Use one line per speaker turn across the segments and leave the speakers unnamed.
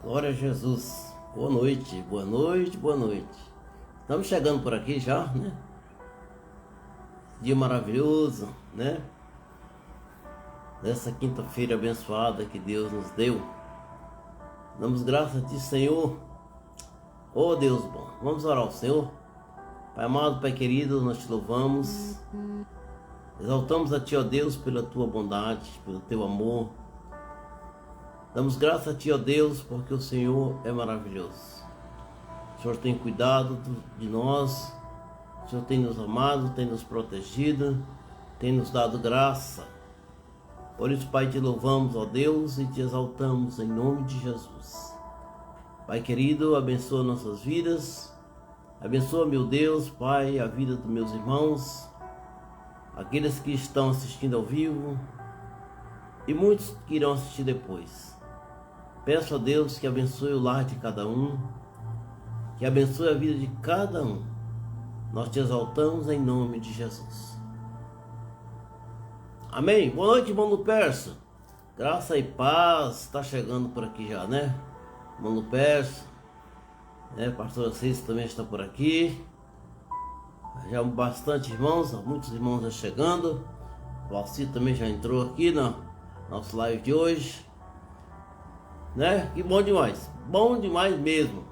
Glória a Jesus. Boa noite, boa noite, boa noite. Estamos chegando por aqui já, né? Dia maravilhoso, né? Nessa quinta-feira abençoada que Deus nos deu. Damos graças a Ti, Senhor. Oh Deus bom. Vamos orar ao Senhor. Pai amado, Pai querido, nós Te louvamos. Exaltamos a Ti, ó Deus, pela Tua bondade, pelo Teu amor. Damos graças a Ti, ó Deus, porque o Senhor é maravilhoso. O Senhor tem cuidado de nós, o Senhor tem nos amado, tem nos protegido, tem nos dado graça. Por isso, Pai, Te louvamos, ó Deus, e Te exaltamos em nome de Jesus. Pai querido, abençoa nossas vidas, abençoa, meu Deus, Pai, a vida dos meus irmãos, aqueles que estão assistindo ao vivo e muitos que irão assistir depois. Peço a Deus que abençoe o lar de cada um, que abençoe a vida de cada um. Nós Te exaltamos em nome de Jesus. Amém? Boa noite, irmão Lupercio. Graça e paz, está chegando por aqui já, né? Irmão Lupercio, né? Pastor Cícero também está por aqui. Já bastante irmãos, muitos irmãos já chegando. O Alcir também já entrou aqui na nossa live de hoje. Né? Que bom demais mesmo.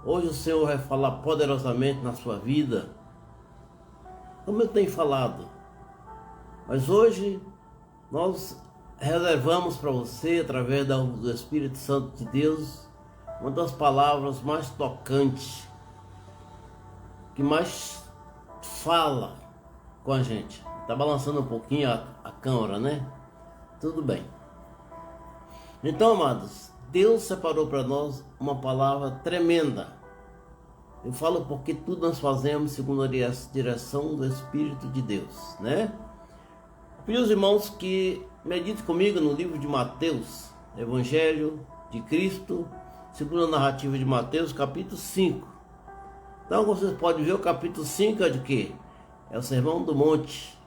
Hoje o Senhor vai falar poderosamente na sua vida, como eu tenho falado. Mas hoje nós reservamos para você, através do Espírito Santo de Deus, uma das palavras mais tocantes, que mais fala com a gente. Está balançando um pouquinho a câmera, né? Tudo bem. Então, amados, Deus separou para nós uma palavra tremenda. Eu falo porque tudo nós fazemos segundo a direção do Espírito de Deus, né? Pedi aos irmãos que meditem comigo no livro de Mateus, Evangelho de Cristo, segundo a narrativa de Mateus, capítulo 5. Então, vocês podem ver, o capítulo 5 é de quê? É o Sermão do Monte,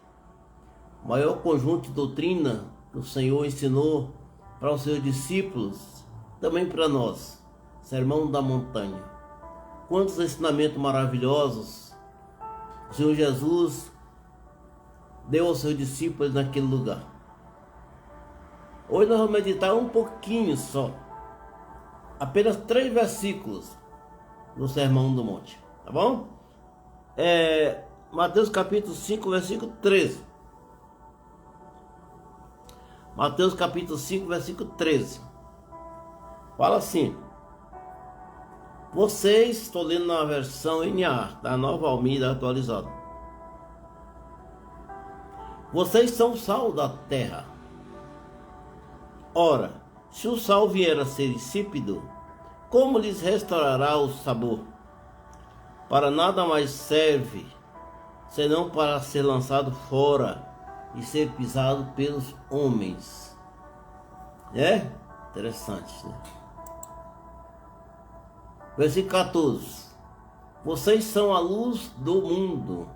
o maior conjunto de doutrina que o Senhor ensinou para os seus discípulos, também para nós. Sermão da Montanha. Quantos ensinamentos maravilhosos o Senhor Jesus deu aos seus discípulos naquele lugar. Hoje nós vamos meditar um pouquinho só, apenas 3 versículos do Sermão do Monte, tá bom? Mateus capítulo 5, versículo 13. Mateus capítulo 5, versículo 13. Fala assim: vocês, estou lendo na versão NA, da Nova Almeida atualizada. Vocês são o sal da terra. Ora, se o sal vier a ser insípido, como lhes restaurará o sabor? Para nada mais serve, senão para ser lançado fora e ser pisado pelos homens. Interessante, né? Versículo 14. Vocês são a luz do mundo.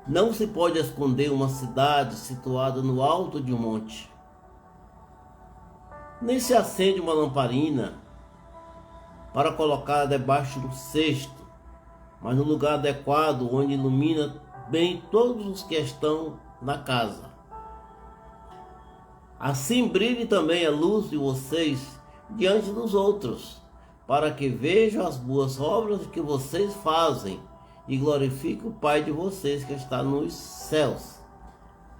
Não se pode esconder uma cidade situada no alto de um monte, nem se acende uma lamparina para colocar debaixo de um cesto, mas no lugar adequado, onde ilumina bem todos os que estão na casa. Assim brilhe também a luz de vocês diante dos outros, para que vejam as boas obras que vocês fazem e glorifiquem o Pai de vocês que está nos céus.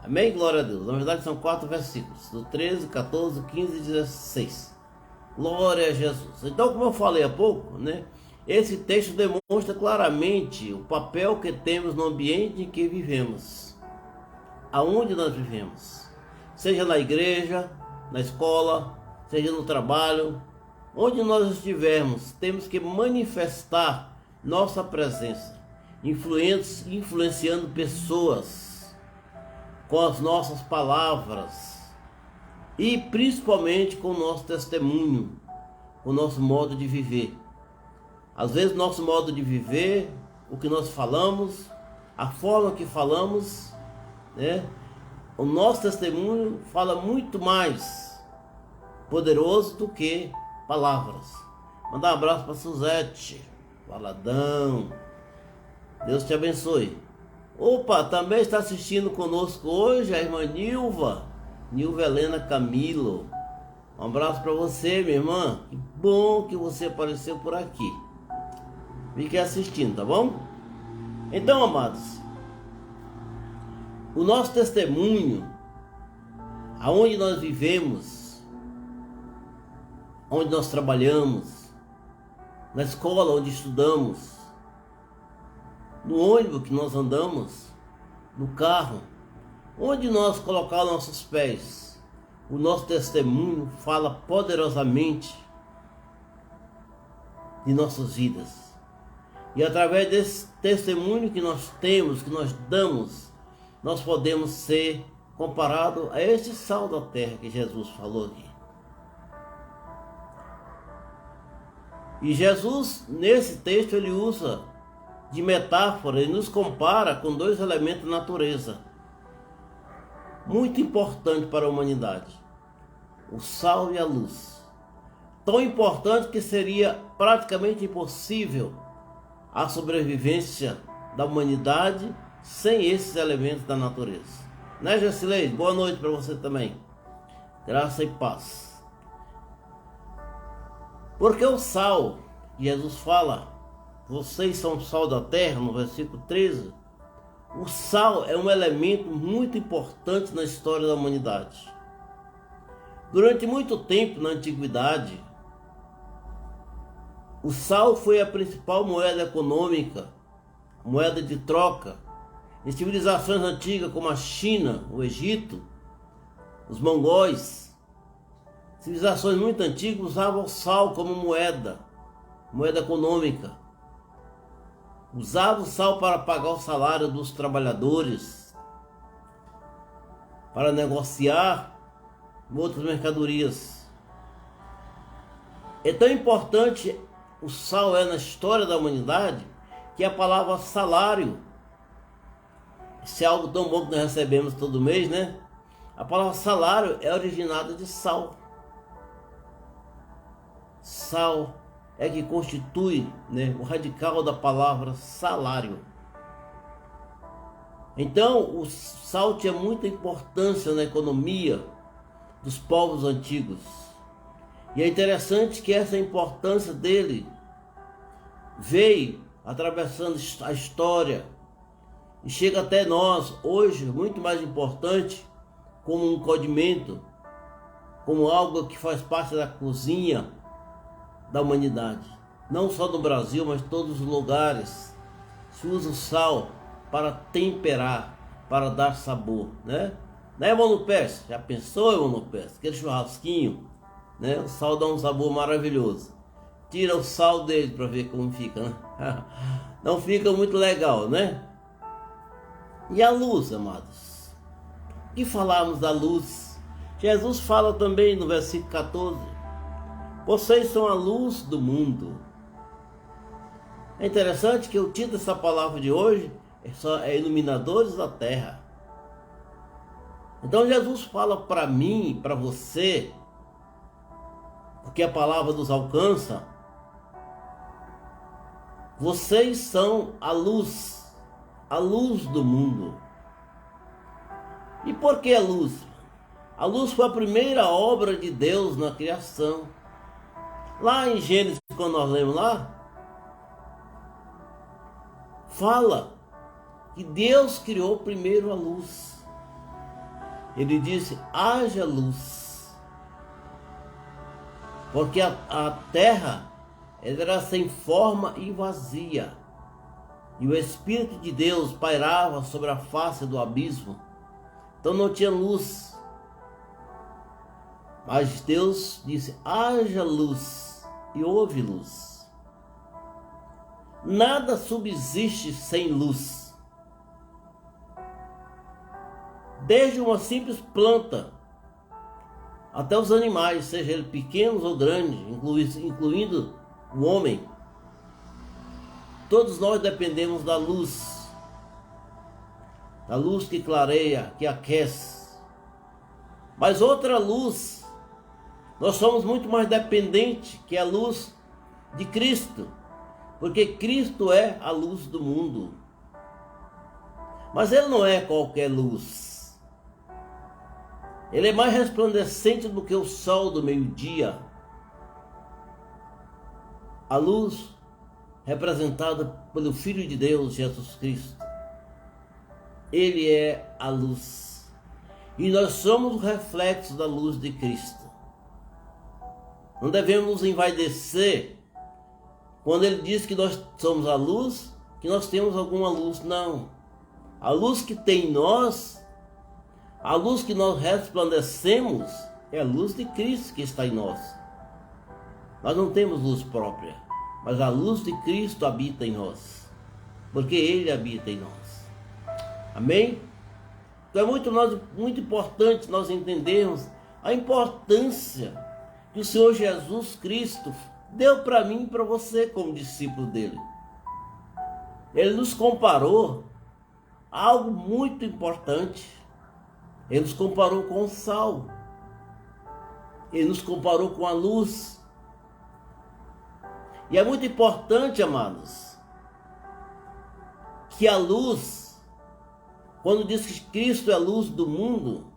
Amém? Glória a Deus. Na verdade são 4 versículos, do 13, 14, 15 e 16. Glória a Jesus. Então, como eu falei há pouco, né? Esse texto demonstra claramente o papel que temos no ambiente em que vivemos, aonde nós vivemos, seja na igreja, na escola, seja no trabalho, onde nós estivermos, temos que manifestar nossa presença, influenciando pessoas com as nossas palavras e principalmente com o nosso testemunho, com o nosso modo de viver. Às vezes nosso modo de viver, o que nós falamos, a forma que falamos, né? O nosso testemunho fala muito mais poderoso do que palavras. Mandar um abraço para Suzete, Valadão. Deus te abençoe. Opa, também está assistindo conosco hoje a irmã Nilva Helena Camilo. Um abraço para você, minha irmã. Que bom que você apareceu por aqui. Fique assistindo, tá bom? Então, amados, o nosso testemunho, aonde nós vivemos, onde nós trabalhamos, na escola onde estudamos, no ônibus que nós andamos, no carro, onde nós colocamos nossos pés, o nosso testemunho fala poderosamente de nossas vidas. E através desse testemunho que nós temos, que nós damos, nós podemos ser comparados a este sal da terra que Jesus falou aqui. E Jesus, nesse texto, ele usa de metáfora e nos compara com dois elementos da natureza muito importantes para a humanidade: o sal e a luz. Tão importante que seria praticamente impossível a sobrevivência da humanidade sem esses elementos da natureza. Né, Jacilene? Boa noite para você também. Graça e paz. Porque o sal, Jesus fala, vocês são o sal da terra, no versículo 13. O sal é um elemento muito importante na história da humanidade. Durante muito tempo na antiguidade, o sal foi a principal moeda econômica, moeda de troca. Em civilizações antigas como a China, o Egito, os mongóis, civilizações muito antigas usavam o sal como moeda econômica. Usavam o sal para pagar o salário dos trabalhadores, para negociar outras mercadorias. É tão importante o sal na história da humanidade que a palavra salário, esse é algo tão bom que nós recebemos todo mês, né? A palavra salário é originada de sal. Sal é que constitui, né, o radical da palavra salário. Então, o sal tinha muita importância na economia dos povos antigos. E é interessante que essa importância dele veio atravessando a história e chega até nós hoje, muito mais importante, como um condimento, como algo que faz parte da cozinha da humanidade. Não só no Brasil, mas em todos os lugares se usa o sal para temperar, para dar sabor, né? Né, irmão Lupes? Já pensou, irmão Lupes? Aquele churrasquinho, né? O sal dá um sabor maravilhoso. Tira o sal dele para ver como fica, né? Não fica muito legal, né? E a luz, amados? E falarmos da luz, Jesus fala também no versículo 14: vocês são a luz do mundo. É interessante que o título dessa palavra de hoje é iluminadores da terra. Então Jesus fala para mim e para você, porque a palavra nos alcança: vocês são a luz do mundo. E por que a luz? A luz foi a primeira obra de Deus na criação. Lá em Gênesis, quando nós lemos lá, fala que Deus criou primeiro a luz. Ele disse: haja luz. Porque a terra era sem forma e vazia, e o Espírito de Deus pairava sobre a face do abismo. Então não tinha luz. Mas Deus disse: haja luz, e houve luz. Nada subsiste sem luz. Desde uma simples planta até os animais, seja eles pequenos ou grandes, incluindo o homem. Todos nós dependemos da luz que clareia, que aquece. Mas outra luz Nós somos muito mais dependentes que a luz de Cristo, porque Cristo é a luz do mundo. Mas Ele não é qualquer luz. Ele é mais resplandecente do que o sol do meio-dia. A luz representada pelo Filho de Deus, Jesus Cristo. Ele é a luz. E nós somos o reflexo da luz de Cristo. Não devemos nos envaidecer quando Ele diz que nós somos a luz, que nós temos alguma luz. Não. A luz que tem em nós, a luz que nós resplandecemos, é a luz de Cristo que está em nós. Nós não temos luz própria, mas a luz de Cristo habita em nós, porque Ele habita em nós. Amém? Então é muito importante nós entendermos a importância que o Senhor Jesus Cristo deu para mim e para você como discípulo dele. Ele nos comparou a algo muito importante. Ele nos comparou com o sal. Ele nos comparou com a luz. E é muito importante, amados, que a luz, quando diz que Cristo é a luz do mundo,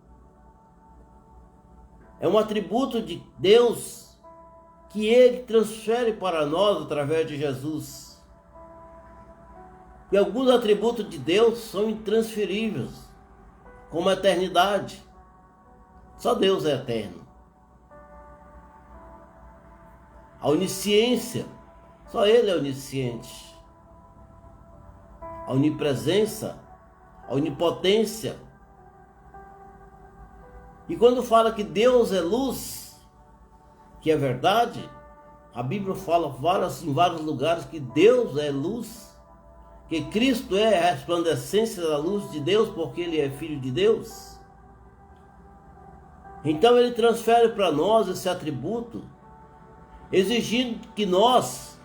é um atributo de Deus que Ele transfere para nós através de Jesus. E alguns atributos de Deus são intransferíveis, como a eternidade. Só Deus é eterno. A onisciência, só Ele é onisciente. A onipresença, a onipotência. E quando fala que Deus é luz, que é verdade, a Bíblia fala em vários lugares que Deus é luz, que Cristo é a resplandecência da luz de Deus, porque Ele é Filho de Deus. Então Ele transfere para nós esse atributo, exigindo que nós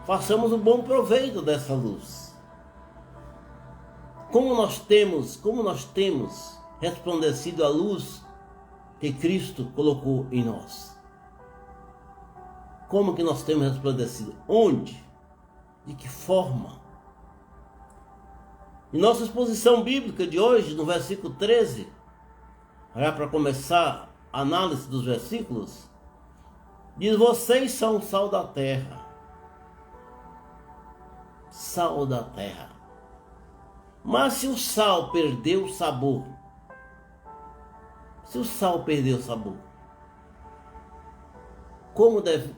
façamos um bom proveito dessa luz. Como nós temos resplandecido a luz que Cristo colocou em nós? Como que nós temos resplandecido? Onde? De que forma? Em nossa exposição bíblica de hoje, no versículo 13, já para começar a análise dos versículos, diz: vocês são o sal da terra. Sal da terra. Mas se o sal perdeu o sabor,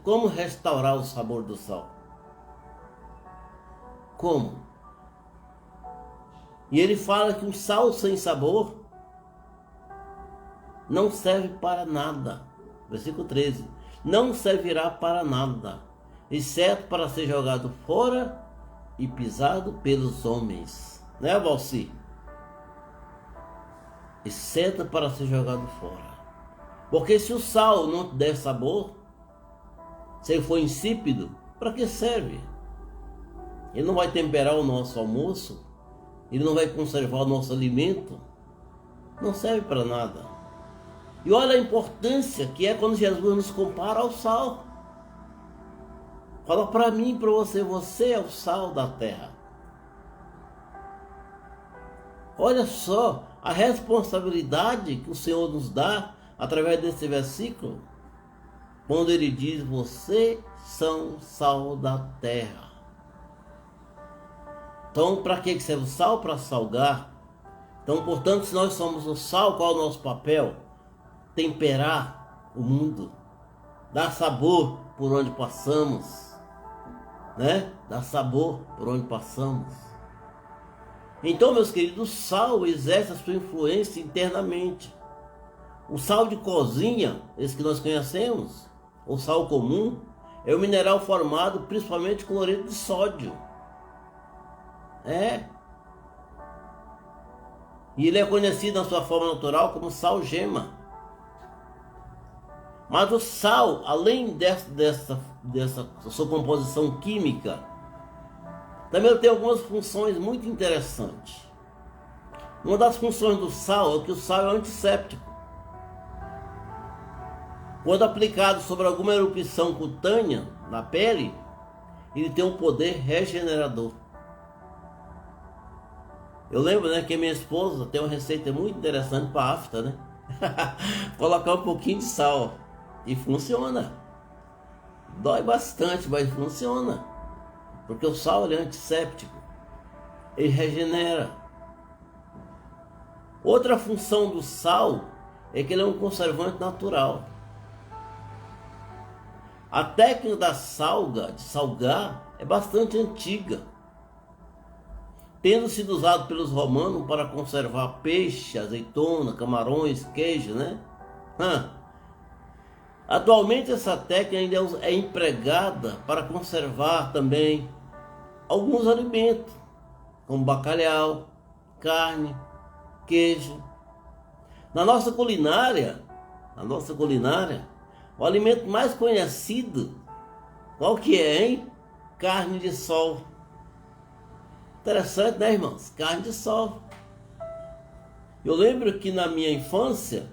como restaurar o sabor do sal? Como? E ele fala que um sal sem sabor não serve para nada. Versículo 13. Não servirá para nada, exceto para ser jogado fora e pisado pelos homens. Né, Valci? Exceto para ser jogado fora. Porque se o sal não der sabor, se ele for insípido, para que serve? Ele não vai temperar o nosso almoço, ele não vai conservar o nosso alimento, não serve para nada. E olha a importância que é quando Jesus nos compara ao sal. Fala para mim, para você, você é o sal da terra. Olha só a responsabilidade que o Senhor nos dá através desse versículo, quando Ele diz: vocês são sal da terra. Então, para que serve o sal? Para salgar. Então, portanto, se nós somos o sal, qual é o nosso papel? Temperar o mundo, dar sabor por onde passamos, né? Dar sabor por onde passamos. Então, meus queridos, o sal exerce a sua influência internamente. O sal de cozinha, esse que nós conhecemos, o sal comum, é um mineral formado principalmente com cloreto de sódio. E ele é conhecido na sua forma natural como sal gema. Mas o sal, além dessa sua composição química, também tem algumas funções muito interessantes. Uma das funções do sal é que o sal é antisséptico. Quando aplicado sobre alguma erupção cutânea na pele, ele tem um poder regenerador. Eu lembro, né, que minha esposa tem uma receita muito interessante para afta, né? Colocar um pouquinho de sal e funciona. Dói bastante, mas funciona. Porque o sal ele é antisséptico. Ele regenera. Outra função do sal é que ele é um conservante natural. A técnica da de salgar, é bastante antiga, tendo sido usado pelos romanos para conservar peixe, azeitona, camarões, queijo, né? Atualmente essa técnica ainda é empregada para conservar também alguns alimentos, como bacalhau, carne, queijo. Na nossa culinária, o alimento mais conhecido, qual que é, hein? Carne de sol. Interessante, né, irmãos? Carne de sol. Eu lembro que na minha infância,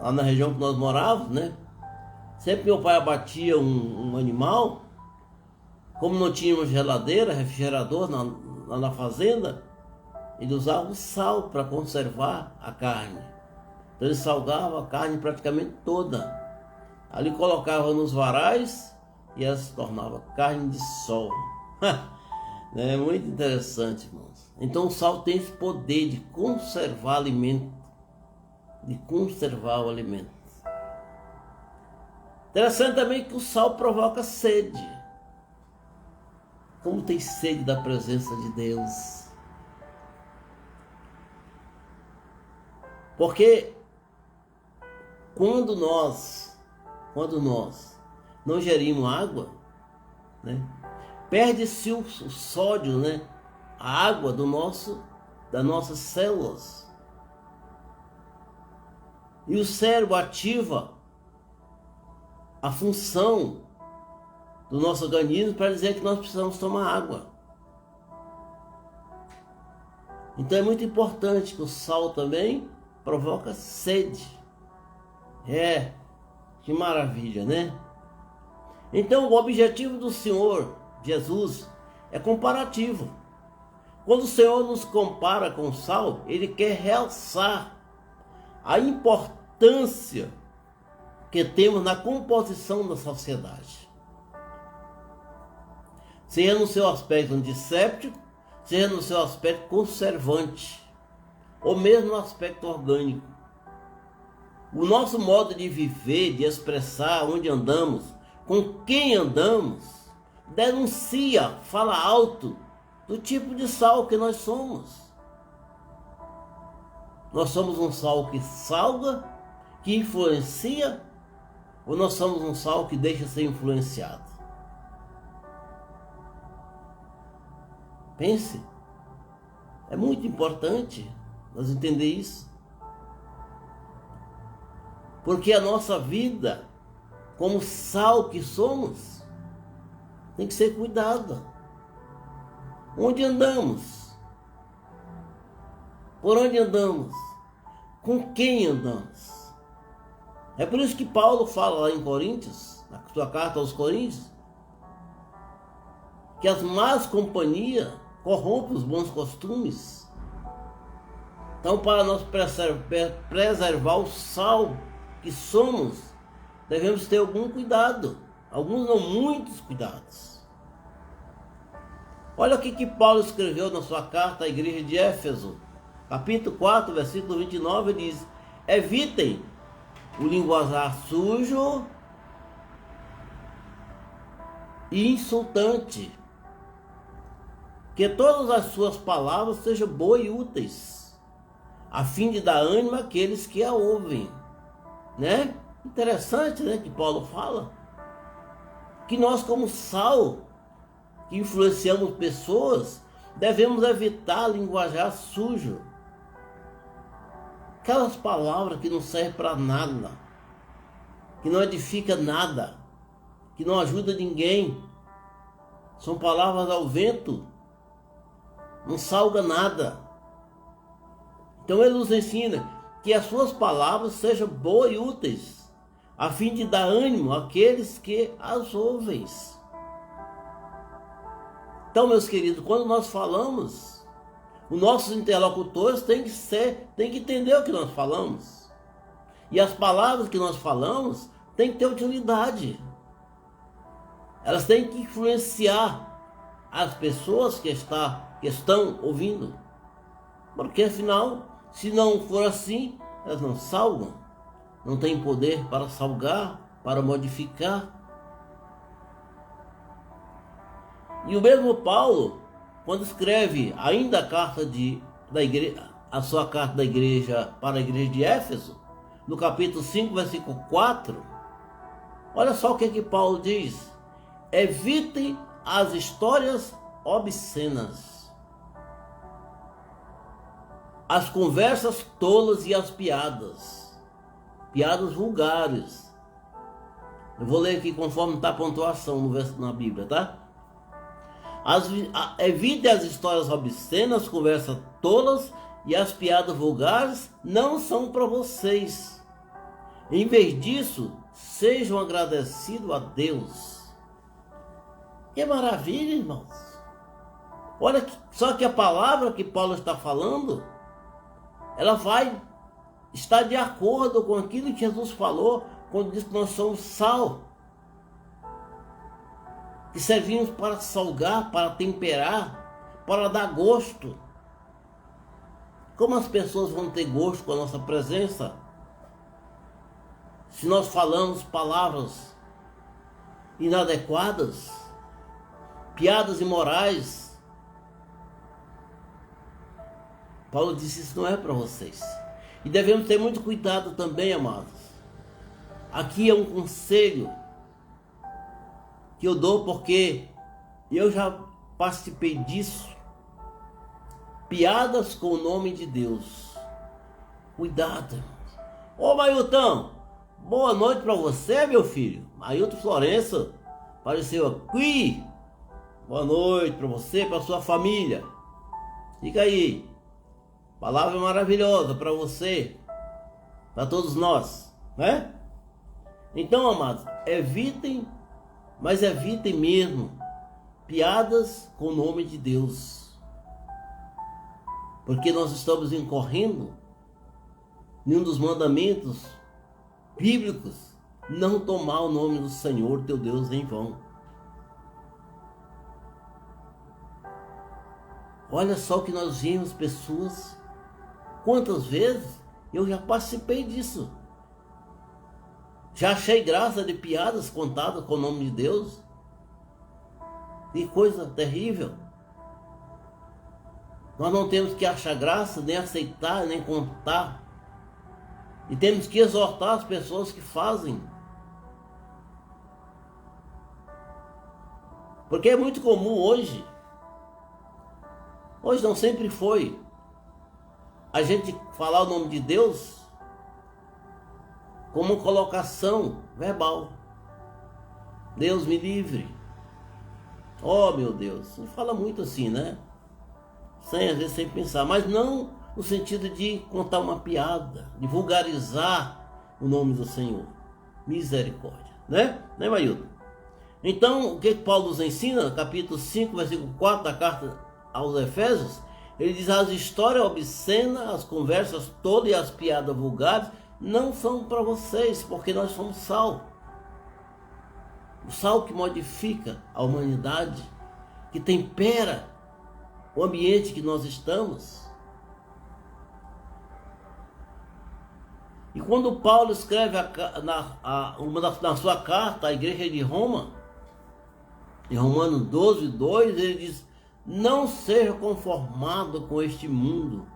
lá na região que nós morávamos, né? Sempre meu pai abatia um animal, como não tínhamos geladeira, refrigerador lá na fazenda, ele usava o sal para conservar a carne. Então ele salgava a carne praticamente toda. Ali colocava nos varais e ela se tornava carne de sol. É muito interessante, irmãos. Então o sal tem esse poder de conservar alimento. De conservar o alimento. Interessante também que o sal provoca sede. Como tem sede da presença de Deus. Porque quando nós não gerimos água, né, perde-se o sódio, né, a água das nossas células. E o cérebro ativa a função do nosso organismo para dizer que nós precisamos tomar água. Então é muito importante que o sal também provoca sede. Que maravilha, né? Então o objetivo do Senhor Jesus é comparativo. Quando o Senhor nos compara com o sal, Ele quer realçar a importância que temos na composição da sociedade. Seja no seu aspecto antisséptico, seja no seu aspecto conservante, ou mesmo no aspecto orgânico. O nosso modo de viver, de expressar onde andamos, com quem andamos, denuncia, fala alto do tipo de sal que nós somos. Nós somos um sal que salga, que influencia, ou nós somos um sal que deixa ser influenciado? Pense. É muito importante nós entender isso. Porque a nossa vida, como sal que somos, tem que ser cuidada. Onde andamos? Por onde andamos? Com quem andamos? É por isso que Paulo fala lá em Coríntios, na sua carta aos Coríntios, que as más companhias corrompem os bons costumes. Então, para nós preservar o sal que somos, devemos ter algum cuidado, alguns não muitos cuidados. Olha o que Paulo escreveu na sua carta à igreja de Éfeso, capítulo 4, versículo 29, ele diz: evitem o linguajar sujo e insultante, que todas as suas palavras sejam boas e úteis, a fim de dar ânimo àqueles que a ouvem. Né? Interessante, né, que Paulo fala que nós, como sal, que influenciamos pessoas, devemos evitar linguajar sujo, aquelas palavras que não servem para nada, que não edifica nada, que não ajuda ninguém, são palavras ao vento, não salga nada. Então ele nos ensina que as suas palavras sejam boas e úteis, a fim de dar ânimo àqueles que as ouvem. Então, meus queridos, quando nós falamos, os nossos interlocutores têm que entender o que nós falamos. E as palavras que nós falamos têm que ter utilidade. Elas têm que influenciar as pessoas que estão ouvindo. Porque afinal, se não for assim, elas não salgam. Não têm poder para salgar, para modificar. E o mesmo Paulo, quando escreve ainda a sua carta da igreja para a igreja de Éfeso, no capítulo 5, versículo 4, olha só o que Paulo diz: evitem as histórias obscenas, as conversas tolas e as piadas vulgares. Eu vou ler aqui conforme está a pontuação no verso na Bíblia, tá? Evite as histórias obscenas, conversas tolas e as piadas vulgares não são para vocês. Em vez disso, sejam agradecidos a Deus. Que maravilha, irmãos! Olha só que a palavra que Paulo está falando, ela vai estar de acordo com aquilo que Jesus falou quando disse que nós somos sal, que servimos para salgar, para temperar, para dar gosto. Como as pessoas vão ter gosto com a nossa presença se nós falamos palavras inadequadas, piadas imorais? Paulo disse: isso não é para vocês. E devemos ter muito cuidado também, amados. Aqui é um conselho que eu dou porque eu já participei disso. Piadas com o nome de Deus. Cuidado. Ô Mailton, boa noite para você, meu filho. Mailton Florença apareceu aqui. Boa noite para você, para sua família. Fica aí. Palavra maravilhosa para você, para todos nós, né? Então, amados, evitem, mas evitem mesmo piadas com o nome de Deus, porque nós estamos incorrendo em um dos mandamentos bíblicos: não tomar o nome do Senhor teu Deus em vão. Olha só que nós vimos pessoas. Quantas vezes eu já participei disso? Já achei graça de piadas contadas com o nome de Deus. Que coisa terrível. Nós não temos que achar graça, nem aceitar, nem contar. E temos que exortar as pessoas que fazem. Porque é muito comum hoje. Hoje não sempre foi. A gente falar o nome de Deus como colocação verbal. Deus me livre. Oh, meu Deus. Você fala muito assim, né? Às vezes sem pensar. Mas não no sentido de contar uma piada, de vulgarizar o nome do Senhor. Misericórdia. Né, Mailton? Então, o que Paulo nos ensina? Capítulo 5, versículo 4 da carta aos Efésios. Ele diz: as histórias obscenas, as conversas todas e as piadas vulgares não são para vocês, porque nós somos sal. O sal que modifica a humanidade, que tempera o ambiente que nós estamos. E quando Paulo escreve na sua carta à igreja de Roma, em Romanos 12, 2, ele diz: não seja conformado com este mundo,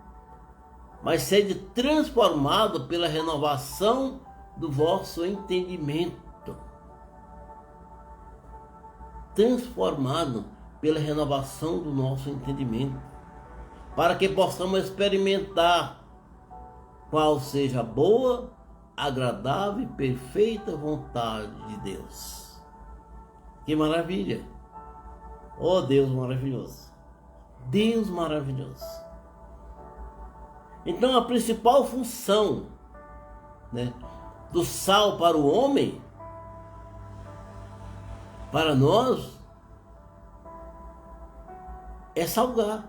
mas sede transformado pela renovação do vosso entendimento. Transformado pela renovação do nosso entendimento, para que possamos experimentar qual seja a boa, agradável e perfeita vontade de Deus. Que maravilha! Oh, Deus maravilhoso! Deus maravilhoso! Então a principal função, né, do sal para o homem, para nós, é salgar,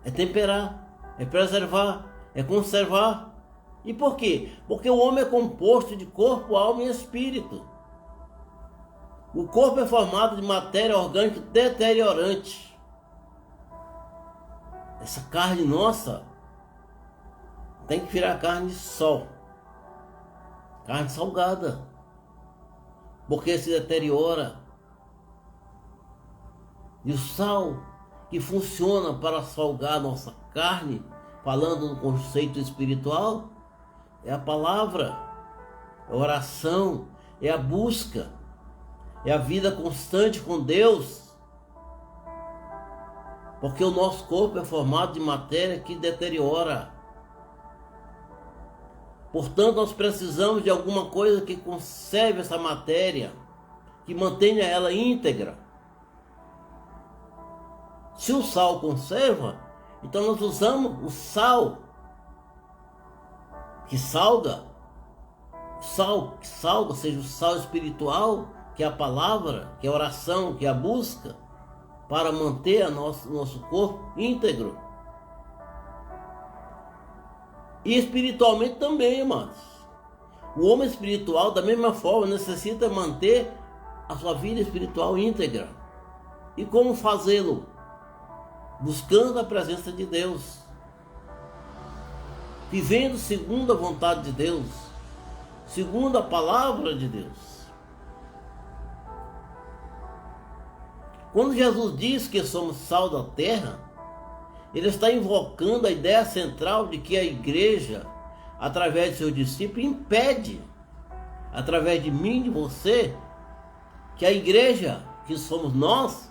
é temperar, é preservar, é conservar. E por quê? Porque o homem é composto de corpo, alma e espírito. O corpo é formado de matéria orgânica deteriorante. Essa carne nossa tem que virar carne de sol, carne salgada, porque se deteriora. E o sal que funciona para salgar a nossa carne, falando no conceito espiritual, é a palavra, é a oração, é a busca, é a vida constante com Deus. Porque o nosso corpo é formado de matéria que deteriora. Portanto, nós precisamos de alguma coisa que conserve essa matéria, que mantenha ela íntegra. Se o sal conserva, então nós usamos o sal que salga, seja o sal espiritual, que é a palavra, que é a oração, que é a busca, para manter nosso corpo íntegro. E espiritualmente também, amados. O homem espiritual, da mesma forma, necessita manter a sua vida espiritual íntegra. E como fazê-lo? Buscando a presença de Deus, vivendo segundo a vontade de Deus, segundo a palavra de Deus. Quando Jesus diz que somos sal da terra, ele está invocando a ideia central de que a igreja, através de seus discípulos, impede, através de mim, de você, que a igreja, que somos nós,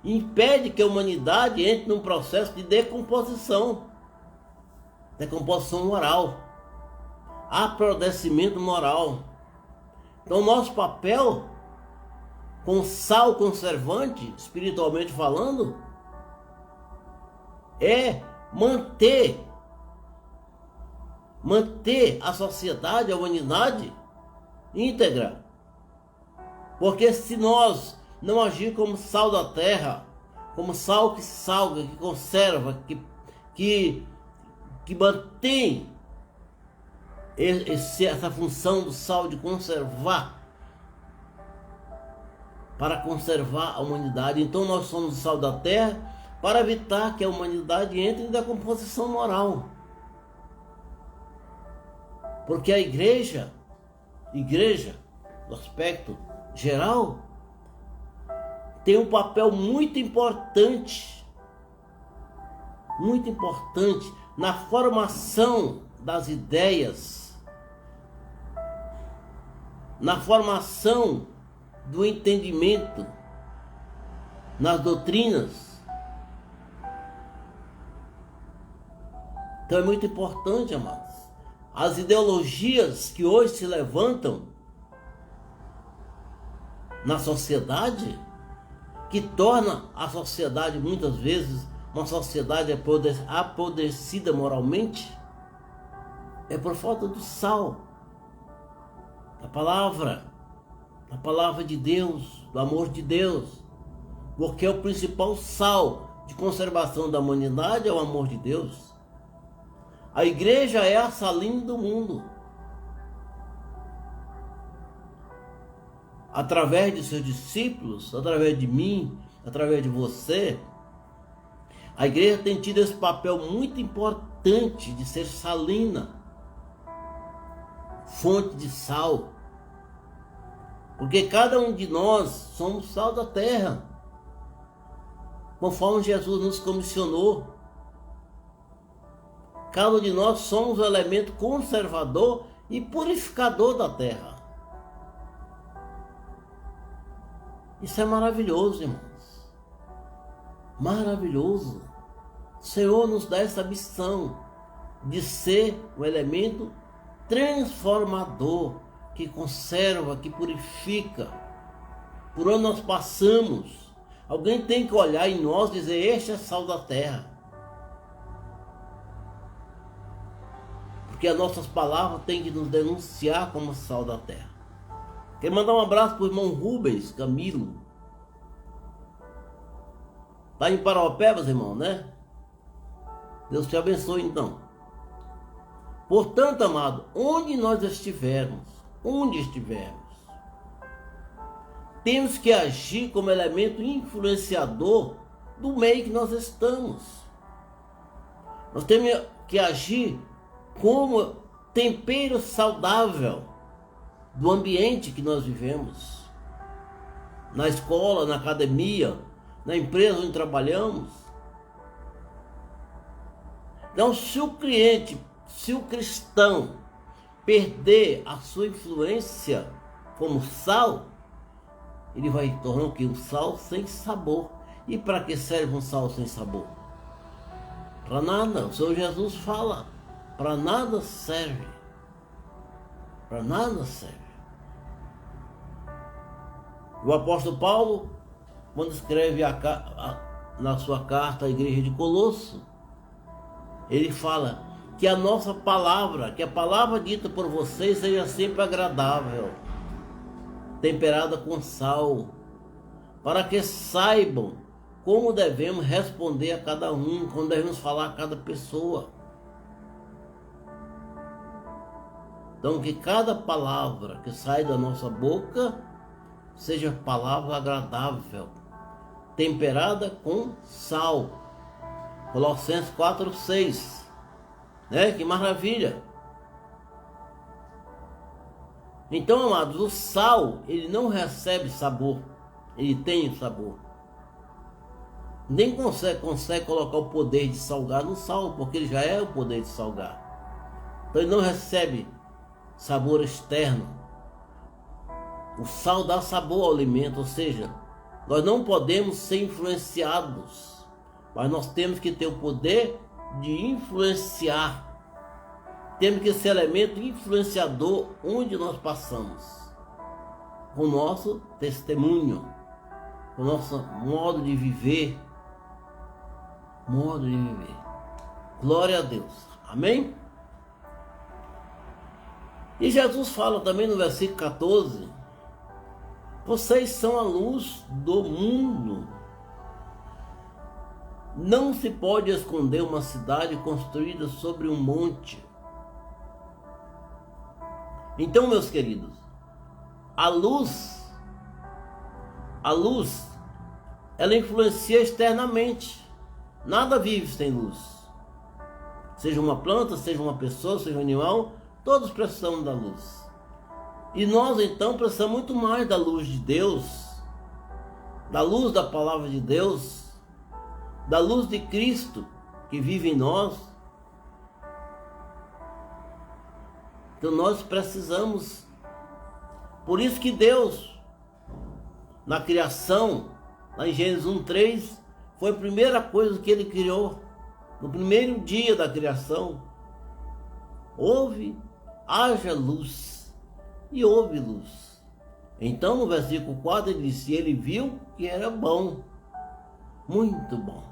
impede que a humanidade entre num processo de decomposição moral, apodrecimento moral. Então, nosso papel com sal conservante, espiritualmente falando, é manter a sociedade, a humanidade íntegra. Porque se nós não agir como sal da terra, como sal que salga, que conserva, que mantém essa função do sal de conservar, para conservar a humanidade. Então nós somos o sal da terra para evitar que a humanidade entre em decomposição moral. Porque a igreja, no aspecto geral, tem um papel muito importante na formação das ideias, na formação do entendimento, nas doutrinas. Então é muito importante, amados. As ideologias que hoje se levantam na sociedade, que torna a sociedade muitas vezes uma sociedade apodrecida moralmente, é por falta do sal, da palavra de Deus, do amor de Deus. Porque o principal sal de conservação da humanidade é o amor de Deus. A igreja é a salina do mundo. Através de seus discípulos, através de mim, através de você, a igreja tem tido esse papel muito importante de ser salina, fonte de sal. Porque cada um de nós somos sal da terra, conforme Jesus nos comissionou. Cada um de nós somos o elemento conservador e purificador da terra. Isso é maravilhoso, irmãos. Maravilhoso. O Senhor nos dá essa missão de ser um elemento transformador, que conserva, que purifica. Por onde nós passamos, alguém tem que olhar em nós e dizer: este é sal da terra. porque as nossas palavras têm que nos denunciar como sal da terra. Quero mandar um abraço para o irmão Rubens Camilo. Está em Parauapebas, irmão, né? Deus te abençoe então. Portanto, amado, onde estivermos, temos que agir como elemento influenciador do meio que nós estamos. Nós temos que agir como tempero saudável do ambiente que nós vivemos. Na escola, na academia, na empresa onde trabalhamos. Então, se o cristão perder a sua influência como sal, ele vai tornar o que? Um sal sem sabor. E para que serve um sal sem sabor? Para nada. O Senhor Jesus fala, para nada serve. Para nada serve. O apóstolo Paulo, quando escreve na sua carta à igreja de Colosso, ele fala que a nossa palavra, que a palavra dita por vocês seja sempre agradável, temperada com sal, para que saibam como devemos responder a cada um, como devemos falar a cada pessoa. Então, que cada palavra que sai da nossa boca seja palavra agradável, temperada com sal. Colossenses 4:6, né? Que maravilha! Então, amados, o sal, ele não recebe sabor, ele tem sabor. Nem consegue colocar o poder de salgar no sal, porque ele já é o poder de salgar. Então ele não recebe sabor externo. O sal dá sabor ao alimento, ou seja, nós não podemos ser influenciados, mas nós temos que ter o poder de influenciar. Temos que ser elemento influenciador onde nós passamos, com o nosso testemunho, com o nosso modo de viver. Glória a Deus. Amém? E Jesus fala também no versículo 14: vocês são a luz do mundo. Não se pode esconder uma cidade construída sobre um monte. Então, meus queridos, a luz, ela influencia externamente. Nada vive sem luz. Seja uma planta, seja uma pessoa, seja um animal, todos precisamos da luz. E nós então precisamos muito mais da luz de Deus, da luz da palavra de Deus, da luz de Cristo que vive em nós. Então nós precisamos. Por isso que Deus, na criação, lá em Gênesis 1:3, foi a primeira coisa que ele criou. No primeiro dia da criação, haja luz, e houve luz. Então no versículo 4 ele disse: ele viu que era bom, muito bom.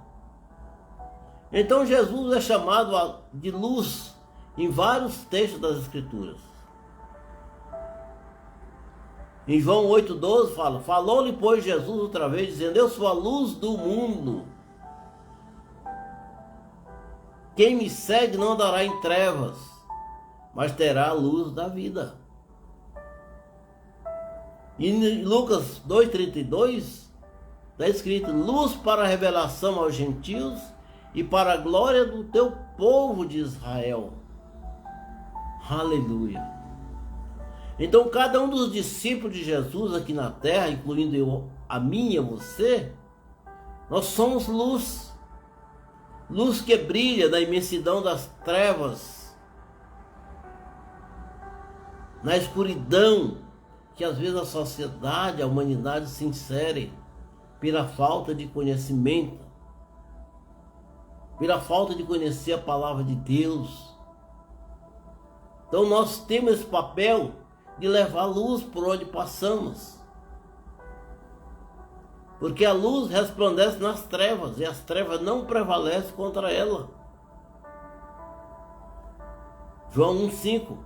Então Jesus é chamado de luz em vários textos das Escrituras. Em João 8:12 fala: falou-lhe pois Jesus outra vez, dizendo: eu sou a luz do mundo. Quem me segue não andará em trevas, mas terá a luz da vida. E em Lucas 2:32 está escrito: luz para a revelação aos gentios e para a glória do teu povo de Israel. Aleluia. Então cada um dos discípulos de Jesus aqui na terra, incluindo a mim e a você, nós somos luz. Luz que brilha na imensidão das trevas, na escuridão que às vezes a sociedade, a humanidade se insere pela falta de conhecimento, pela falta de conhecer a palavra de Deus. Então nós temos esse papel de levar luz por onde passamos, porque a luz resplandece nas trevas e as trevas não prevalecem contra ela. João 1,5.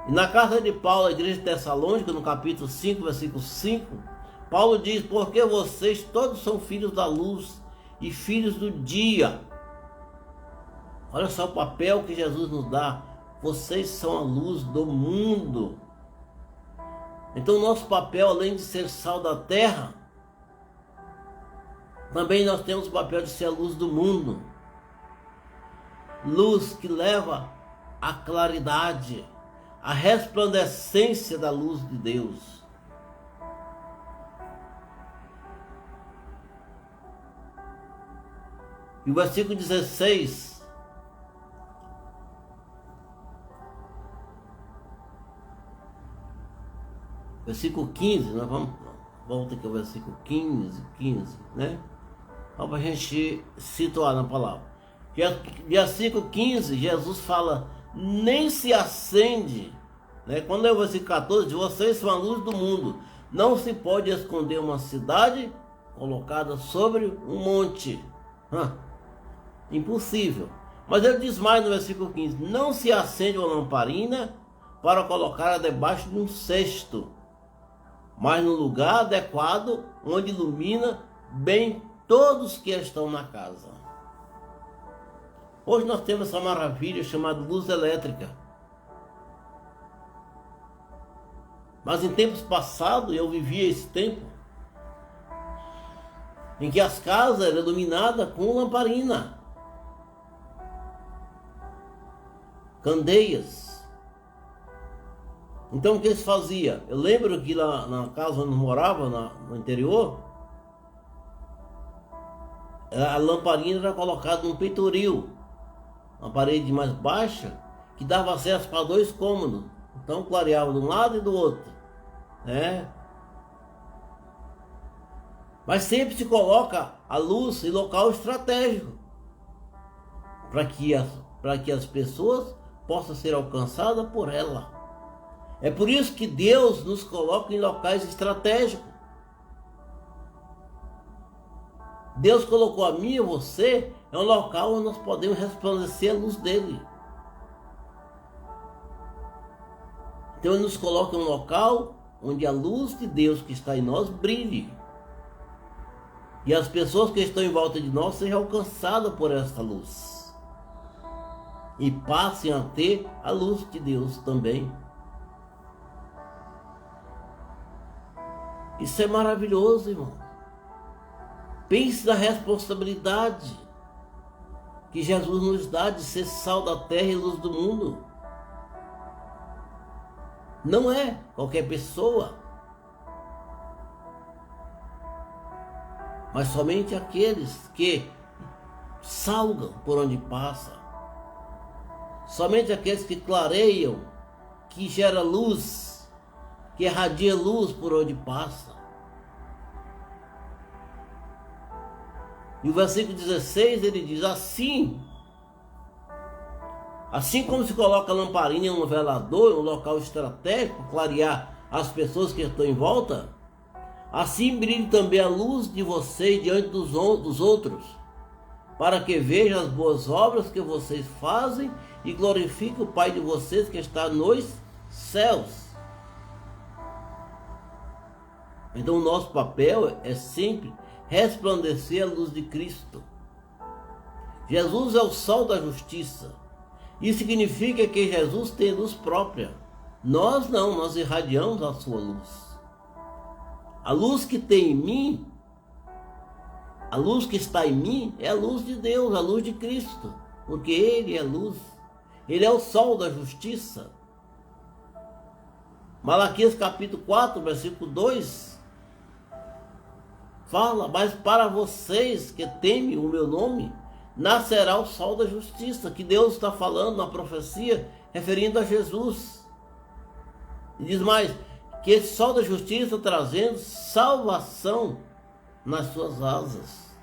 E na carta de Paulo à igreja de Tessalônica, no capítulo 5, versículo 5, Paulo diz: porque vocês todos são filhos da luz e filhos do dia. Olha só o papel que Jesus nos dá. Vocês são a luz do mundo. Então nosso papel, além de ser sal da terra, também nós temos o papel de ser a luz do mundo. Luz que leva a claridade, a resplandecência da luz de Deus. E o versículo 16, versículo 15, nós vamos aqui ao versículo 15, né? Só para a gente situar na palavra. Versículo 15, Jesus fala: nem se acende, né? Quando é o versículo 14, vocês são a luz do mundo. Não se pode esconder uma cidade colocada sobre um monte. Impossível. Mas ele diz mais no versículo 15: não se acende uma lamparina para colocá-la debaixo de um cesto, mas no lugar adequado, onde ilumina bem todos que estão na casa. Hoje nós temos essa maravilha chamada luz elétrica. Mas em tempos passados, eu vivia esse tempo, em que as casas eram iluminadas com lamparina, candeias. Então o que eles faziam? Eu lembro que lá na casa onde eu morava, no interior, a lamparina era colocada num peitoril, uma parede mais baixa, que dava acesso para 2 cômodos. Então clareava de um lado e do outro, né? Mas sempre se coloca a luz em local estratégico, para que as pessoas possam ser alcançadas por ela. É por isso que Deus nos coloca em locais estratégicos. Deus colocou a mim e você em um local onde nós podemos resplandecer a luz dele. Então ele nos coloca em um local onde a luz de Deus que está em nós brilhe. E as pessoas que estão em volta de nós sejam alcançadas por essa luz. E passem a ter a luz de Deus também. Isso é maravilhoso, irmão. Pense na responsabilidade que Jesus nos dá de ser sal da terra e luz do mundo. Não é qualquer pessoa, mas somente aqueles que salgam por onde passa, somente aqueles que clareiam, que gera luz, que irradia luz por onde passa. E o versículo 16 ele diz: assim como se coloca a lamparina em um velador, em um local estratégico, clarear as pessoas que estão em volta, assim brilhe também a luz de vocês diante dos outros, para que vejam as boas obras que vocês fazem e glorifiquem o Pai de vocês que está nos céus. Então o nosso papel é sempre resplandecer a luz de Cristo. Jesus é o sol da justiça. Isso significa que Jesus tem luz própria. Nós não, nós irradiamos a sua luz. A luz que tem em mim, a luz que está em mim é a luz de Deus, a luz de Cristo, porque Ele é luz. Ele é o sol da justiça. Malaquias capítulo 4, versículo 2 fala: mas para vocês que temem o meu nome, nascerá o sol da justiça, que Deus está falando na profecia, referindo a Jesus. E diz mais, que esse sol da justiça está trazendo salvação nas suas asas.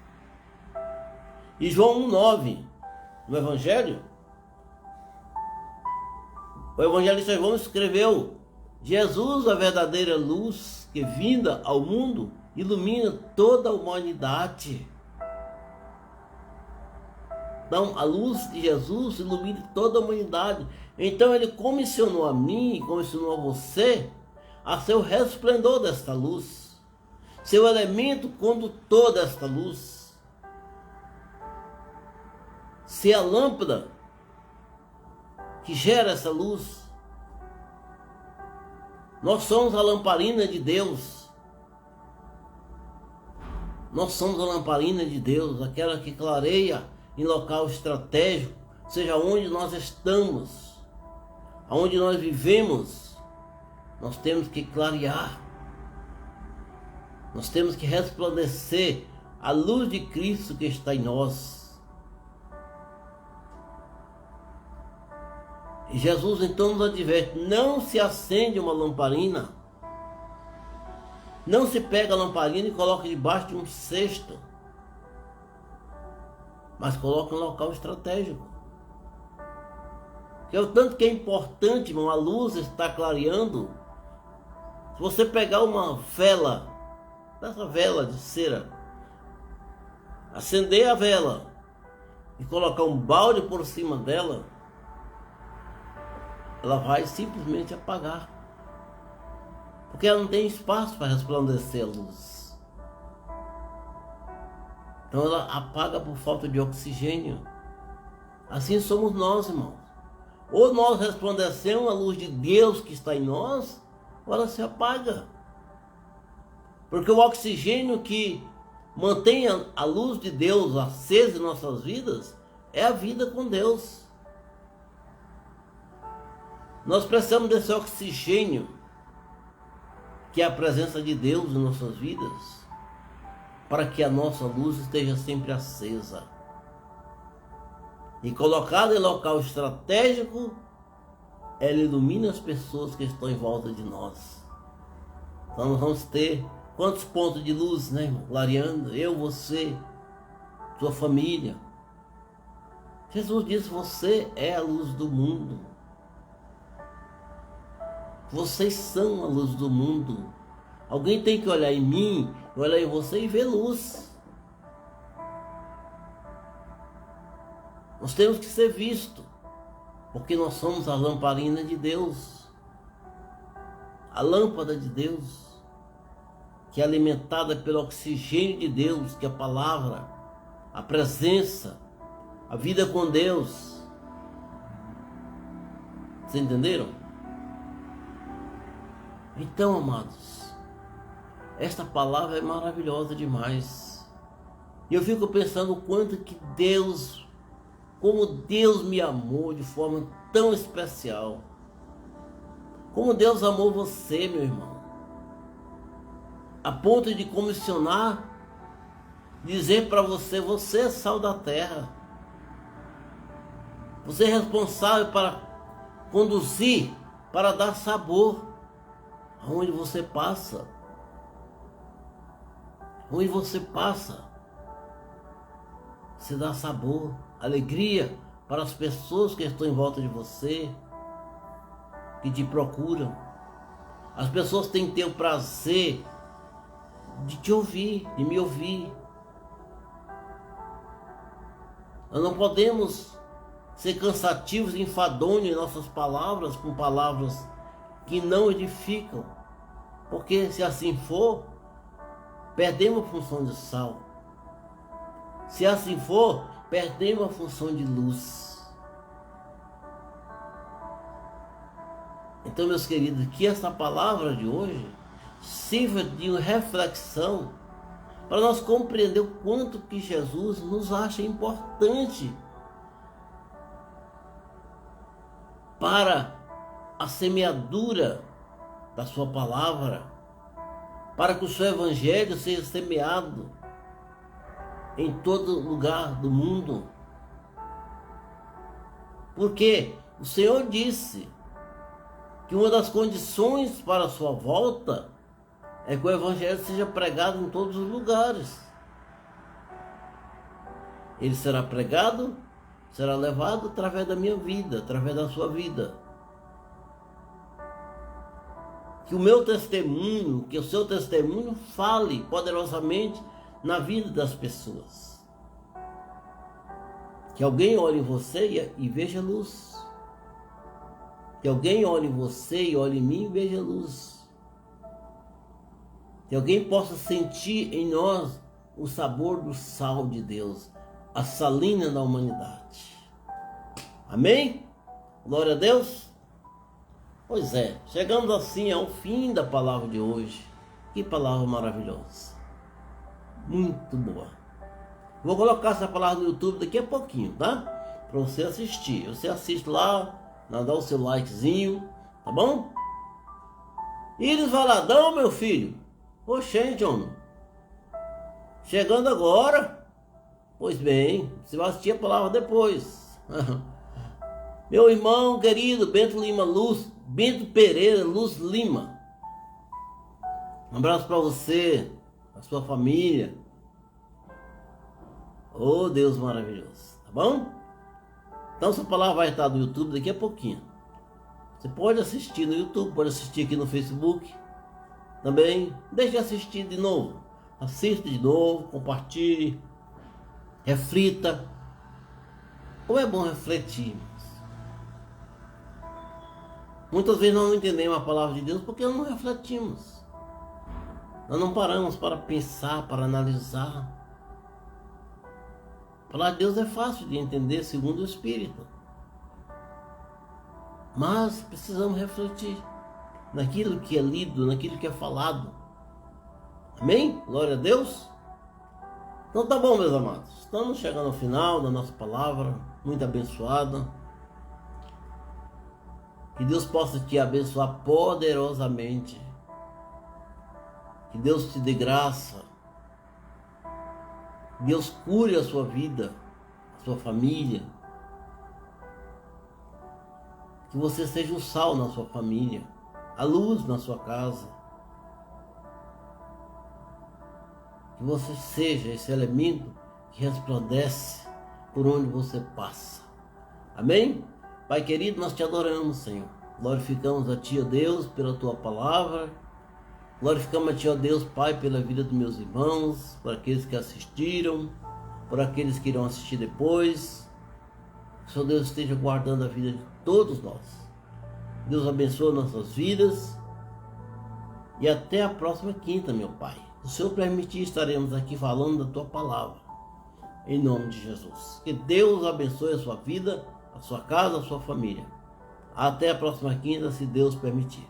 E João 1,9, no Evangelho, o evangelista João escreveu: Jesus, a verdadeira luz que vinda ao mundo, ilumina toda a humanidade. Então, a luz de Jesus ilumina toda a humanidade. Então, ele comissionou a mim, comissionou a você, a ser o resplendor desta luz, ser o elemento condutor desta luz, ser a lâmpada que gera essa luz. Nós somos a lamparina de Deus. Nós somos a lamparina de Deus, aquela que clareia em local estratégico, seja onde nós estamos, aonde nós vivemos. Nós temos que clarear, nós temos que resplandecer a luz de Cristo que está em nós. E Jesus então nos adverte: não se acende uma lamparina, não se pega a lamparina e coloca debaixo de um cesto, mas coloca em um local estratégico. Que é o tanto que é importante, irmão, a luz está clareando. Se você pegar uma vela, dessa vela de cera, acender a vela e colocar um balde por cima dela, ela vai simplesmente apagar, porque ela não tem espaço para resplandecer a luz. Então ela apaga por falta de oxigênio. Assim somos nós, irmãos. Ou nós resplandecemos a luz de Deus que está em nós, ou ela se apaga. Porque o oxigênio que mantém a luz de Deus acesa em nossas vidas é a vida com Deus. Nós precisamos desse oxigênio, que é a presença de Deus em nossas vidas, para que a nossa luz esteja sempre acesa. E colocada em local estratégico, ela ilumina as pessoas que estão em volta de nós. Então nós vamos ter quantos pontos de luz, né, irmão? Clareando, eu, você, sua família. Jesus disse: você é a luz do mundo. Vocês são a luz do mundo. Alguém tem que olhar em mim, olhar em você e ver luz. Nós temos que ser vistos, porque nós somos a lamparina de Deus, a lâmpada de Deus, que é alimentada pelo oxigênio de Deus, que é a palavra, a presença, a vida com Deus. Vocês entenderam? Então, amados, esta palavra é maravilhosa demais. E eu fico pensando o quanto que Deus, como Deus me amou de forma tão especial. Como Deus amou você, meu irmão, a ponto de comissionar, dizer para você: você é sal da terra. Você é responsável para conduzir, para dar sabor aonde você passa. Onde você passa, você dá sabor, alegria para as pessoas que estão em volta de você, que te procuram. As pessoas têm que ter o prazer de te ouvir, de me ouvir. Nós não podemos ser cansativos e enfadonhos em nossas palavras, com palavras que não edificam, porque se assim for, perdemos a função de sal. Se assim for, perdemos a função de luz. Então, meus queridos, que essa palavra de hoje sirva de reflexão para nós compreender o quanto que Jesus nos acha importante para a semeadura da sua palavra, para que o seu evangelho seja semeado em todo lugar do mundo. Porque o Senhor disse que uma das condições para a sua volta é que o evangelho seja pregado em todos os lugares. Ele será pregado, será levado através da minha vida, através da sua vida. Que o meu testemunho, que o seu testemunho fale poderosamente na vida das pessoas. Que alguém olhe em você e veja luz. Que alguém olhe em você e olhe em mim e veja luz. Que alguém possa sentir em nós o sabor do sal de Deus, a salina da humanidade. Amém? Glória a Deus. Pois é, chegamos assim ao fim da palavra de hoje. Que palavra maravilhosa. Muito boa. Vou colocar essa palavra no YouTube daqui a pouquinho, tá? Para você assistir. Você assiste lá, dá o seu likezinho, tá bom? Íris Valadão, meu filho. Oxente, homem. Chegando agora. Pois bem, você vai assistir a palavra depois. Meu irmão querido Bento Lima Luz, Bento Pereira Luz Lima. Um abraço para você, a sua família. Oh, Deus maravilhoso, tá bom? Então essa palavra vai estar no YouTube daqui a pouquinho. Você pode assistir no YouTube, pode assistir aqui no Facebook. Também, deixe de assistir de novo. Assista de novo, compartilhe, reflita. Como é bom refletir. Muitas vezes nós não entendemos a palavra de Deus porque nós não refletimos. Nós não paramos para pensar, para analisar. A palavra de Deus é fácil de entender segundo o Espírito. Mas precisamos refletir naquilo que é lido, naquilo que é falado. Amém? Glória a Deus. Então tá bom, meus amados. Estamos chegando ao final da nossa palavra, muito abençoada. Que Deus possa te abençoar poderosamente. Que Deus te dê graça. Que Deus cure a sua vida, a sua família. Que você seja o sal na sua família, a luz na sua casa. Que você seja esse elemento que resplandece por onde você passa. Amém? Pai querido, nós te adoramos, Senhor. Glorificamos a Ti, ó Deus, pela Tua palavra. Glorificamos a Ti, ó Deus, Pai, pela vida dos meus irmãos, por aqueles que assistiram, por aqueles que irão assistir depois. Que o Senhor Deus esteja guardando a vida de todos nós. Deus abençoe nossas vidas. E até a próxima quinta, meu Pai. Se o Senhor permitir, estaremos aqui falando da Tua palavra. Em nome de Jesus. Que Deus abençoe a sua vida, a sua casa, a sua família. Até a próxima quinta, se Deus permitir.